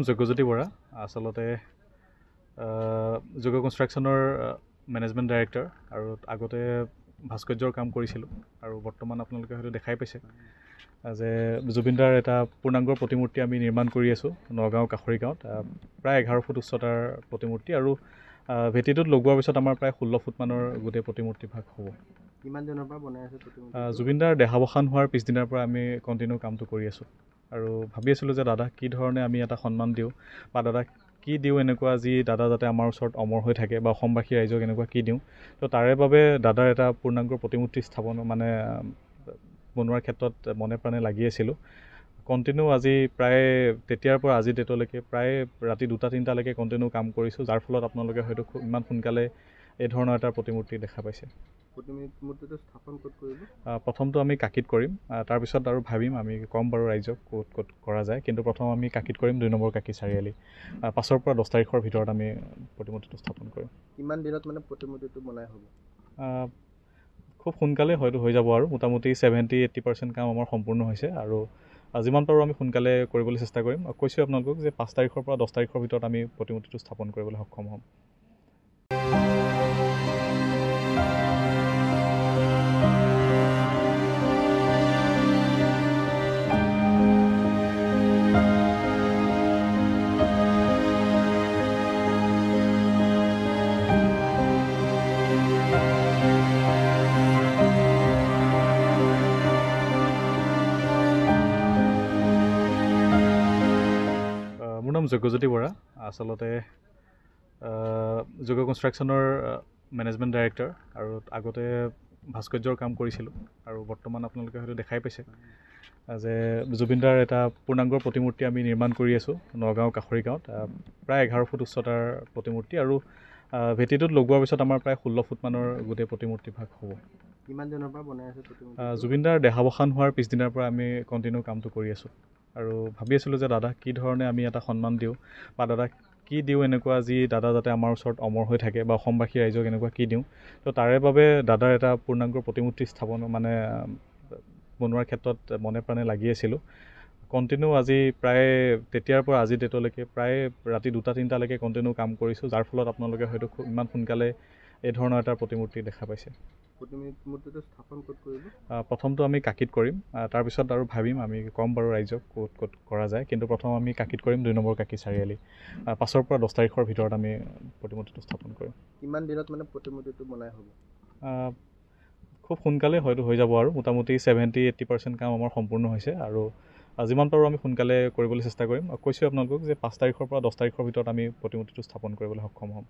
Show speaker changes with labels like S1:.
S1: যজ্ঞজ্যোতি বৰা আচলতে যোগ কনষ্ট্ৰাকশ্যনৰ management director আৰু আগতে ভাস্কৰ্যৰ কাম কৰিছিলোঁ আৰু বৰ্তমান আপোনালোকে হয়তো দেখাই পাইছে যে জুবিনদাৰ এটা পূৰ্ণাংগৰ প্ৰতিমূৰ্তি আমি নিৰ্মাণ কৰি আছোঁ নগাঁও কাষৰী গাঁৱত প্ৰায় 11 ফুট উচ্চতাৰ প্ৰতিমূৰ্তি আৰু ভেটিটোত লগোৱাৰ পিছত আমাৰ প্ৰায় 16 ফুটমানৰ গোটেই প্ৰতিমূৰ্তি ভাগ হ'ব।
S2: কিমান দিনৰ পৰা বনাই আছে প্ৰতিমূৰ্তি?
S1: জুবিনদাৰ দেহাৱসান হোৱাৰ পিছদিনাৰ পৰা আমি কণ্টিনিউ কামটো কৰি আছোঁ আৰু ভাবি আছিলোঁ যে দাদাক কি ধৰণে আমি এটা সন্মান দিওঁ বা দাদাক কি দিওঁ এনেকুৱা যি দাদা যাতে আমাৰ ওচৰত অমৰ হৈ থাকে বা অসমবাসী ৰাইজক এনেকুৱা কি দিওঁ তো তাৰে বাবে দাদাৰ এটা পূৰ্ণাংগৰ প্ৰতিমূৰ্তি স্থাপন বনোৱাৰ ক্ষেত্ৰত মনে প্ৰাণে লাগি আছিলোঁ। কণ্টিনিউ আজি প্ৰায় তেতিয়াৰ পৰা আজি ডেটলৈকে প্ৰায় ৰাতি 2-3টালৈকে কণ্টিনিউ কাম কৰিছোঁ, যাৰ ফলত আপোনালোকে হয়তো ইমান সোনকালে এই ধৰণৰ এটা প্ৰতিমূৰ্তি দেখা পাইছে।
S2: প্ৰতিমূৰ্তিটো স্থাপন ক'ত কৰিব?
S1: প্ৰথমটো আমি কাকিত কৰিম, তাৰপিছত আৰু ভাবিম আমি ক'ম বাৰু ৰাইজক ক'ত কৰা যায়, কিন্তু প্ৰথম আমি কাকিত কৰিম 2 নম্বৰ কাকি চাৰিআলি। 5ৰ পৰা 10 তাৰিখৰ ভিতৰত আমি প্ৰতিমূৰ্তিটো স্থাপন কৰিম।
S2: কিমান দিনত মানে প্ৰতিমূৰ্তিটো বনাই হ'ব?
S1: খুব সোনকালে হয়তো হৈ যাব আৰু মোটামুটি 70-80% কাম আমাৰ সম্পূৰ্ণ হৈছে আৰু যিমান পাৰোঁ আমি সোনকালে কৰিবলৈ চেষ্টা কৰিম। কৈছোঁ আপোনালোকক যে 5 তাৰিখৰ পৰা 10 তাৰিখৰ ভিতৰত আমি প্ৰতিমূৰ্তিটো স্থাপন কৰিবলৈ সক্ষম হ'ম। মোৰ নাম যজ্ঞজ্যোতি বৰা আচলতে যোগ কনষ্ট্ৰাকশ্যনৰ মেনেজমেণ্ট ডাইৰেক্টৰ আৰু আগতে ভাস্কৰ্যৰ কাম কৰিছিলোঁ আৰু বৰ্তমান আপোনালোকে হয়তো দেখাই পাইছে যে জুবিনদাৰ এটা পূৰ্ণাংগৰ প্ৰতিমূৰ্তি আমি নিৰ্মাণ কৰি আছোঁ নগাঁও কাষৰী গাঁৱত প্ৰায় 11 ফুট উচ্চতাৰ প্ৰতিমূৰ্তি আৰু ভেটিটোত লগোৱাৰ পিছত আমাৰ প্ৰায় 16 ফুটমানৰ গোটেই প্ৰতিমূৰ্তি ভাগ হ'ব।
S2: কিমান দিনৰ পৰা বনাই আছে প্ৰতিমূৰ্তি?
S1: জুবিনদাৰ দেহাৱসান হোৱাৰ পিছদিনাৰ পৰা আমি কণ্টিনিউ কামটো কৰি আছোঁ আৰু ভাবি আছিলোঁ যে দাদাক কি ধৰণে আমি এটা সন্মান দিওঁ বা দাদাক কি দিওঁ এনেকুৱা যি দাদা যাতে আমাৰ ওচৰত অমৰ হৈ থাকে বা অসমবাসী ৰাইজক এনেকুৱা কি দিওঁ তো তাৰে বাবে দাদাৰ এটা পূৰ্ণাংগৰ প্ৰতিমূৰ্তি স্থাপন বনোৱাৰ ক্ষেত্ৰত মনে প্ৰাণে লাগি আছিলোঁ। কণ্টিনিউ আজি প্ৰায় তেতিয়াৰ পৰা আজি ডেটলৈকে প্ৰায় ৰাতি 2-3টালৈকে কণ্টিনিউ কাম কৰিছোঁ, যাৰ ফলত আপোনালোকে হয়তো ইমান সোনকালে এই ধৰণৰ এটা প্ৰতিমূৰ্তি দেখা পাইছে।
S2: প্ৰতিমূৰ্তিটো স্থাপন ক'ত কৰিব?
S1: প্ৰথমটো আমি কাকিত কৰিম, তাৰপিছত আৰু ভাবিম আমি ক'ম বাৰু ৰাইজক ক'ত কৰা যায়, কিন্তু প্ৰথম আমি কাকিত কৰিম 2 নম্বৰ কাকি চাৰিআলি। 5ৰ পৰা 10 তাৰিখৰ ভিতৰত আমি প্ৰতিমূৰ্তিটো স্থাপন কৰিম।
S2: কিমান দিনত মানে প্ৰতিমূৰ্তিটো বনাই হ'ব?
S1: খুব সোনকালে হয়তো হৈ যাব আৰু মোটামুটি 70-80% কাম আমাৰ সম্পূৰ্ণ হৈছে আৰু যিমান পাৰোঁ আমি সোনকালে কৰিবলৈ চেষ্টা কৰিম। কৈছোঁ আপোনালোকক যে 5 তাৰিখৰ পৰা 10 তাৰিখৰ ভিতৰত আমি প্ৰতিমূৰ্তিটো স্থাপন কৰিবলৈ সক্ষম হ'ম।